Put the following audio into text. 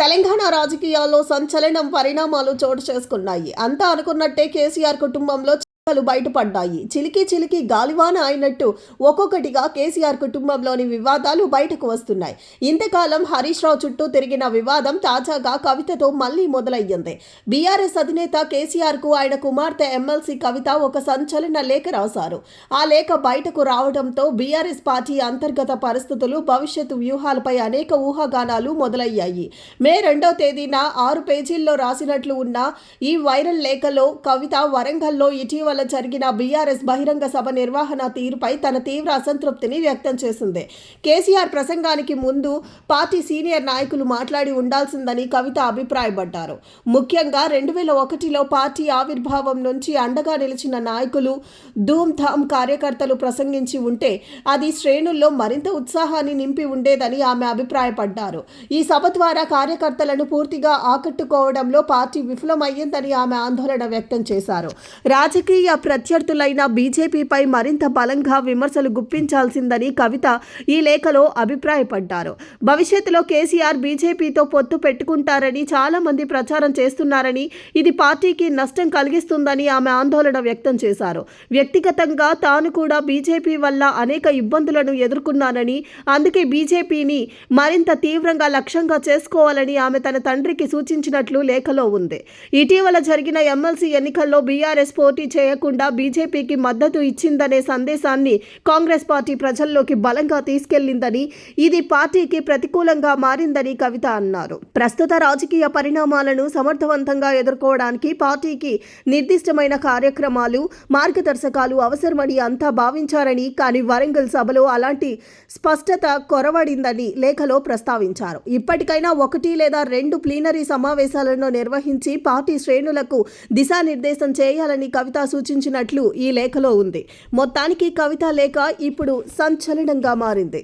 తెలంగాణ రాజకీయాల్లో సంచలనం పరిణామాలు చోటు చేసుకున్నాయి. అంతా అనుకున్నట్టే కేసీఆర్ కుటుంబంలో చిక్కులు బయటపడ్డాయి. చిలికి చిలికి గాలివాన అయినట్టు ఒక్కొక్కటిగా కేసీఆర్ కుటుంబంలోని వివాదాలు బయటకు వస్తున్నాయి. ఇంతకాలం హరీష్ రావు చుట్టూ తిరిగిన వివాదం తాజాగా కవితతో మళ్లీ మొదలయ్యింది. బీఆర్ఎస్ అధినేత కేసీఆర్ కు ఆయన కుమార్తె ఎమ్మెల్సీ కవిత ఒక సంచలన లేఖ రాశారు. ఆ లేఖ బయటకు రావడంతో బీఆర్ఎస్ పార్టీ అంతర్గత పరిస్థితులు, భవిష్యత్తు వ్యూహాలపై అనేక ఊహాగానాలు మొదలయ్యాయి. మే 2వ తేదీన 6 పేజీల్లో రాసినట్లు ఉన్న ఈ వైరల్ లేఖలో కవిత వరంగల్లో ఇటీవల జరిగిన బీఆర్ఎస్ బహిరంగ సభ నిర్వహణ తీరుపై తన తీవ్ర అసంతృప్తిని వ్యక్తం చేసింది. కేసీఆర్ ప్రసంగానికి ముందు పార్టీ సీనియర్ నాయకులు మాట్లాడి ఉండాల్సిందని కవిత అభిప్రాయపడ్డారు. ముఖ్యంగా 2001లో పార్టీ ఆవిర్భావం నుంచి అండగా నిలిచిన నాయకులు, ధూమ్ ధామ్ కార్యకర్తలు ప్రసంగించి ఉంటే అది శ్రేణుల్లో మరింత ఉత్సాహాన్ని నింపి ఉండేదని ఆమె అభిప్రాయపడ్డారు. ఈ సభ ద్వారా కార్యకర్తలను పూర్తిగా ఆకట్టుకోవడంలో పార్టీ విఫలమయ్యిందని ఆమె ఆందోళన వ్యక్తం చేశారు. రాజకీయ ప్రత్యర్థులైన బీజేపీపై మరింత బలంగా విమర్శలు గుప్పించాల్సిందని కవిత ఈ లేఖలో అభిప్రాయపడ్డారు. భవిష్యత్తులో కేసీఆర్ బీజేపీతో పొత్తు పెట్టుకుంటారని చాలా మంది ప్రచారం చేస్తున్నారని, ఇది పార్టీకి నష్టం కలిగిస్తుందని ఆమె ఆందోళన వ్యక్తం చేశారు. వ్యక్తిగతంగా తాను కూడా బీజేపీ వల్ల అనేక ఇబ్బందులను ఎదుర్కొన్నానని, అందుకే బీజేపీని మరింత తీవ్రంగా లక్ష్యంగా చేసుకోవాలని ఆమె తన తండ్రికి సూచించినట్లు లేఖలో ఉంది. ఇటీవల జరిగిన ఎమ్మెల్సీ ఎన్నికల్లో బీఆర్ఎస్ పోటీ చేయకుండా బీజేపీకి మద్దతు ఇచ్చిందనే సందేశాన్ని కాంగ్రెస్ పార్టీ ప్రజల్లోకి బలంగా తీసుకెళ్లిందని, ఇది పార్టీకి ప్రతికూలంగా మారిందని కవిత అన్నారు. ప్రస్తుత రాజకీయ పరిణామాలను సమర్థవంతంగా ఎదుర్కోవడానికి పార్టీకి నిర్దిష్టమైన కార్యక్రమాలు, మార్గదర్శకాలు అవసరమని అంతా భావించారని, కానీ వరంగల్ సభలో అలాంటి స్పష్టత కొరవడిందని లేఖలో ప్రస్తావించారు. ఇప్పటికైనా 1 లేదా 2 ప్లీనరీ సమావేశాలను నిర్వహించి పార్టీ శ్రేణులకు దిశానిర్దేశం చేయాలని కవిత సూచించినట్లు ఈ లేఖలో ఉంది. మొత్తానికి కవిత లేఖ ఇప్పుడు సంచలనంగా మారింది.